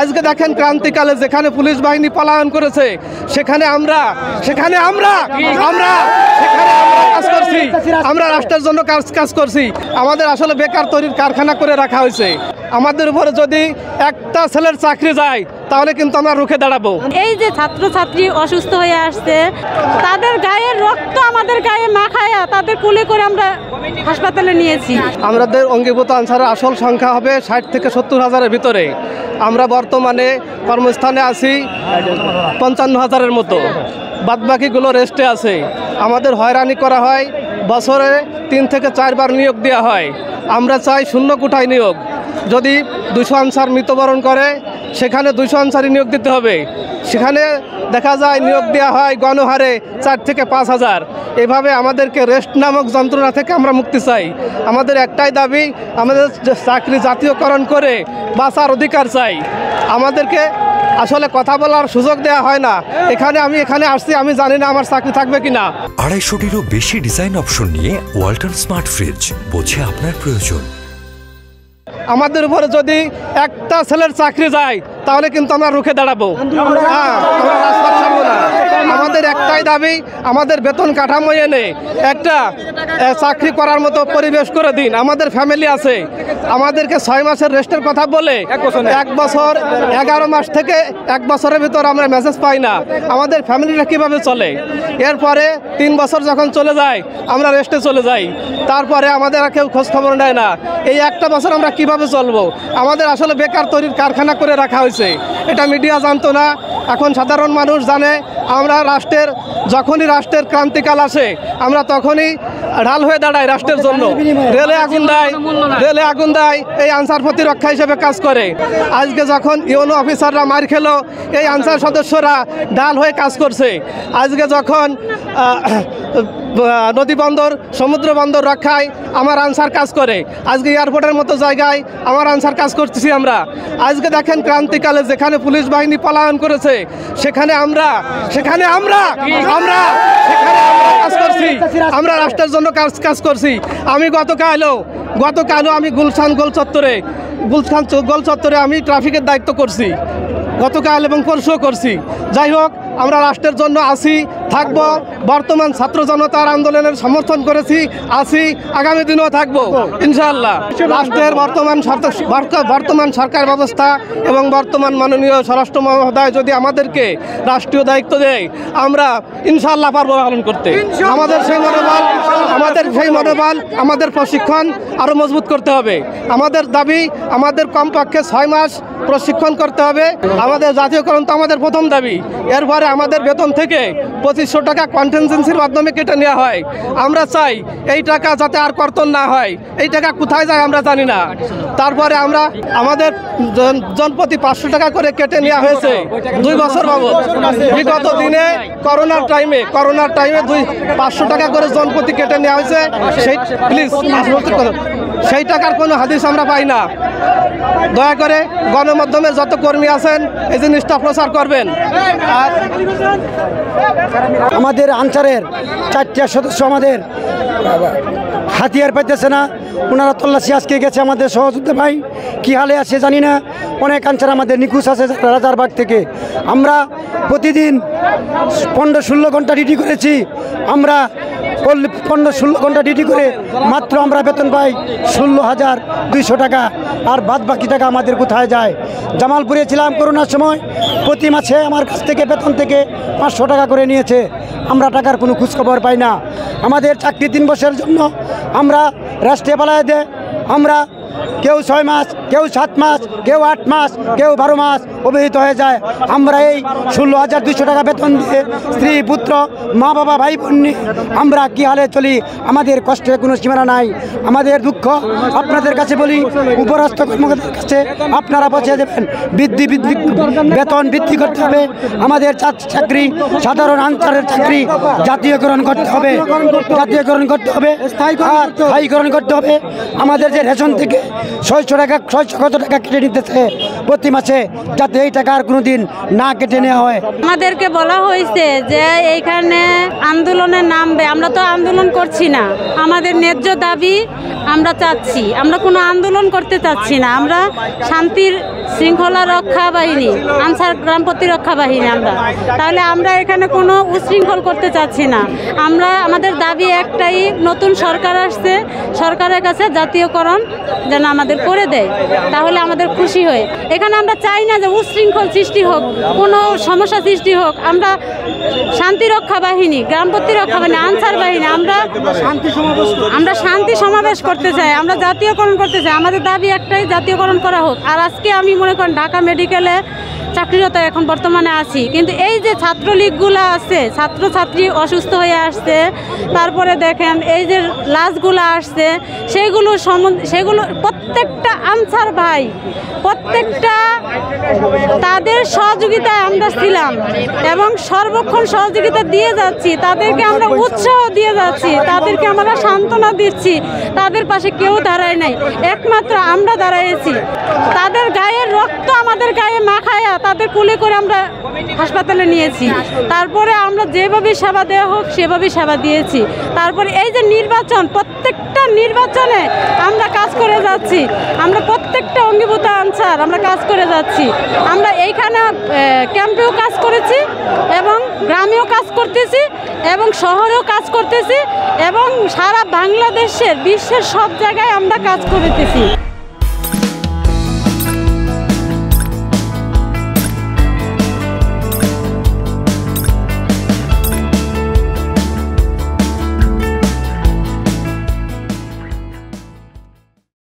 আজকে দেখেন ক্রান্তিকালে যেখানে পুলিশ বাহিনী পলায়ন করেছে সেখানে আমরা কাজ করছি, আমরা রাষ্ট্রের জন্য কাজ করছি। আমাদের আসলে বেকার তৈরির কারখানা করে রাখা হয়েছে। আমাদের উপরে যদি একটা ছেলের চাকরি যায় তাহলে কিন্তু আমরা রুখে দাঁড়াবো। এই যে ছাত্রছাত্রী অসুস্থ হয়ে আসছে, তাদের গায়ের রক্ত আমাদের গায়ে মাখায়া তাদের কুলে করে আমরা হাসপাতালে নিয়েছি। আমাদের অঙ্গীভূত আনসারের আসল সংখ্যা হবে 60 থেকে 70 হাজারের ভিতরে। আমরা বর্তমানে কর্মস্থানে আছি 55,000-এর মতো, বাদবাকিগুলো রেস্টে আছে। আমাদের হয়রানি করা হয়, বছরে 3 থেকে 4 বার নিয়োগ দেওয়া হয়। আমরা চাই শূন্য কোটায় নিয়োগ। যদি 200 আনসার মৃত্যুবরণ করে সেখানে 200 আনসারই নিয়োগ দিতে হবে। সেখানে দেখা যায় নিয়োগ দেওয়া হয় গণহারে 4 থেকে 5,000। এভাবে আমাদেরকে রেস্ট নামক যন্ত্রণা থেকে আমরা মুক্তি চাই। আমাদের একটাই দাবি, আমাদের চাকরি জাতীয়করণ করে বাঁচার অধিকার চাই। আমাদেরকে আসলে কথা বলার সুযোগ দেওয়া হয় না। আমি এখানে আসছি, আমি জানি না আমার চাকরি থাকবে কিনা। 250-টিরও বেশি ডিজাইন অপশন নিয়ে ওয়ালটন স্মার্ট ফ্রিজ, বোঝে আপনার প্রয়োজন। আমাদের উপরে যদি একটা ছেলের চাকরি যায় তাহলে কিন্তু আমরা রুখে দাঁড়াবো, আমরা রাস্তা ছাড়বো না। আমাদের একটাই দাবি, আমাদের বেতন কাঠামো এনে একটা চাকরি করার মতো পরিবেশ করে দিন। আমাদের ফ্যামিলি আছে, আমাদেরকে 6 মাসের রেস্টের কথা বলে 1 বছর 11 মাস থেকে 1 বছরের ভিতর আমরা মেসেজ পাই না। আমাদের ফ্যামিলিটা কীভাবে চলে? এরপরে 3 বছর যখন চলে যায় আমরা রেস্টে চলে যাই, তারপরে আমাদের কেউ খোঁজ খবর নেয় না। এই 1টা বছর আমরা কিভাবে চলবো? আমাদের আসলে বেকার তৈরির কারখানা করে রাখা হয়েছে। এটা মিডিয়া জানতো না, এখন সাধারণ মানুষ জানে। আমরা যখনই রাষ্ট্রের ক্রান্তিকাল আসে আমরা তখনই ঢাল হয়ে দাঁড়াই রাষ্ট্রের জন্য। রেলে আগুন দেয় এই আনসার প্রতিরক্ষা হিসেবে কাজ করে। আজকে যখন ইউনো অফিসাররা মার খেলো, এই আনসার সদস্যরা ঢাল হয়ে কাজ করছে। আজকে যখন নদী বন্দর, সমুদ্র বন্দর রক্ষায় আমার আনসার কাজ করে। আজকে এয়ারপোর্টের মতো জায়গায় আমার আনসার কাজ করতেছি আমরা। আজকে দেখেন ক্রান্তিকালে যেখানে পুলিশ বাহিনী পলায়ন করেছে সেখানে আমরা কাজ করছি, আমরা রাষ্ট্রের জন্য কাজ করছি। আমি গতকালও আমি গুলশান গোল চত্বরে আমি ট্রাফিকের দায়িত্ব করছি, গতকাল এবং পরশুও করছি। যাই হোক, আমরা রাষ্ট্রের জন্য আছি, থাকবো। বর্তমান ছাত্র জনতার আন্দোলনের সমর্থন করেছি, আছি, আগামী দিনেও থাকবো ইনশাআল্লাহ। রাষ্ট্রের বর্তমান সরকার ব্যবস্থা এবং বর্তমান মাননীয় স্বরাষ্ট্র মহোদয় যদি আমাদেরকে রাষ্ট্রীয় দায়িত্ব দেয় আমরা ইনশাআল্লাহ পারবো পালন করতে। আমাদের সেই মনোবল আমাদের প্রশিক্ষণ আরও মজবুত করতে হবে। আমাদের দাবি, আমাদের কমপক্ষে 6 মাস প্রশিক্ষণ করতে হবে। আমাদের জাতীয়করণ তো আমাদের প্রথম দাবি। এরপরে আমাদের বেতন থেকে 2500 টাকা কন্টিনজেন্সির মাধ্যমে কেটে নেওয়া হয়। আমরা চাই এই টাকা যাতে আর কর্তন না হয়। এই টাকা কোথায় যায় আমরা জানি না। তারপরে আমাদের জনপ্রতি 500 টাকা করে কেটে নেওয়া হয়েছে 2 বছর বাবদ। বিগত দিনে করোনার টাইমে 500 টাকা করে জনপ্রতি কেটে নেওয়া হয়েছে। সেই টাকার কোনো হাদিস আমরা পাই না। দয়া করে গণমাধ্যমের যত কর্মী আছেন এই জিনিসটা প্রচার করবেন। আর আমাদের আনসারের 4টা সদস্য আমাদের হাতিয়ার পাইতেছে না, ওনারা তল্লাশি আজকে গেছে। আমাদের সহযোদ্ধা ভাই কী হালে আছে জানি না। অনেক আনসার আমাদের নিখোঁজ আছে রাজারবাগ থেকে। আমরা প্রতিদিন 15-16 ঘন্টা ডিউটি করেছি। আমরা 15-16 ঘন্টা ডিউটি করে মাত্র আমরা বেতন পাই 16,200 টাকা। আর বাদ বাকি টাকা আমাদের কোথায় যায়? জামালপুরে ছিলাম করোনার সময়, প্রতি মাসে আমার কাছ থেকে বেতন থেকে 500 টাকা করে নিয়েছে। আমরা টাকার কোনো খোঁজখবর পাই না। আমাদের চাকরি 3 বছরের জন্য আমরা রাষ্ট্রে পালায় দেয়। আমরা কেউ 6 মাস, কেউ 7 মাস, কেউ 8 মাস, কেউ 12 মাস অবহিত হয়ে যায়। আমরা এই 16,200 টাকা বেতন দিয়ে স্ত্রী, পুত্র, মা, বাবা, ভাই বোন নিয়ে আমরা কী হালে চলি? আমাদের কষ্টের কোনো সীমানা নাই। আমাদের দুঃখ আপনাদের কাছে বলি, উপরস্থ কর্মকর্তাদের কাছে আপনারা পৌঁছে দেবেন। বেতন বৃদ্ধি করতে হবে। আমাদের চাকরি, সাধারণ আনসারের চাকরি জাতীয়করণ করতে হবে, স্থায়ীকরণ করতে হবে। আমাদের যে রেশন থেকে 600 কত টাকা কেটে নিতেছে প্রতি মাসে, যাতে এই টাকা আর কোনোদিন না কেটে নেওয়া হয়। আমাদেরকে বলা হয়েছে যে এইখানে আন্দোলনে নামবে। আমরা তো আন্দোলন করছি না, আমাদের ন্যায্য দাবি আমরা চাচ্ছি। আমরা কোনো আন্দোলন করতে চাচ্ছি না, আমরা শান্তির শৃঙ্খলা রক্ষা বাহিনী, আনসার গ্রাম প্রতিরক্ষা বাহিনী আমরা। তাহলে আমরা এখানে কোনো উশৃঙ্খল করতে চাচ্ছি না। আমরা আমাদের দাবি একটাই, নতুন সরকার আসছে, সরকারের কাছে জাতীয়করণ যেন আমাদের করে দেয়, তাহলে আমাদের খুশি হয়। এখানে আমরা চাই না যে উশৃঙ্খল সৃষ্টি হোক, কোনো সমস্যা সৃষ্টি হোক। আমরা শান্তিরক্ষা বাহিনী, গ্রাম প্রতিরক্ষা বাহিনী, আনসার বাহিনী, আমরা শান্তি সমাবেশ করতে চাই, আমরা জাতীয়করণ করতে চাই। আমাদের দাবি একটাই, জাতীয়করণ করা হোক। আর আজকে আমি মনে করেন ঢাকা মেডিকেলে চাকরিরত এখন বর্তমানে আছি, কিন্তু এই যে ছাত্রলীগগুলো আছে, ছাত্রছাত্রী অসুস্থ হয়ে আসছে, তারপরে দেখেন এই যে লাশগুলো আসছে, সেগুলো প্রত্যেকটা আনসার ভাই, প্রত্যেকটা তাদের সহযোগিতায় আমরা ছিলাম এবং সর্বক্ষণ সহযোগিতা দিয়ে যাচ্ছি, তাদেরকে আমরা উৎসাহ দিয়ে যাচ্ছি, তাদেরকে আমরা সান্ত্বনা দিচ্ছি। তাদের পাশে কেউ দাঁড়ায় নাই, একমাত্র আমরা দাঁড়াইছি। তাদের গায়ের রক্ত আমাদের গায়ে মাখায়া তাদের কুলে করে আমরা হাসপাতালে নিয়েছি। তারপরে আমরা যেভাবে সেবা দেওয়া হোক সেভাবে সেবা দিয়েছি। তারপরে এই যে নির্বাচন, প্রত্যেকটা নির্বাচনে আমরা কাজ করে যাচ্ছি, আমরা প্রত্যেকটা অঙ্গীভূত আনসার আমরা কাজ করে যাচ্ছি। আমরা এইখানে ক্যাম্পেও কাজ করেছি এবং গ্রামেও কাজ করতেছি এবং শহরেও কাজ করতেছি এবং সারা বাংলাদেশের, বিশ্বের সব জায়গায় আমরা কাজ করতেছি।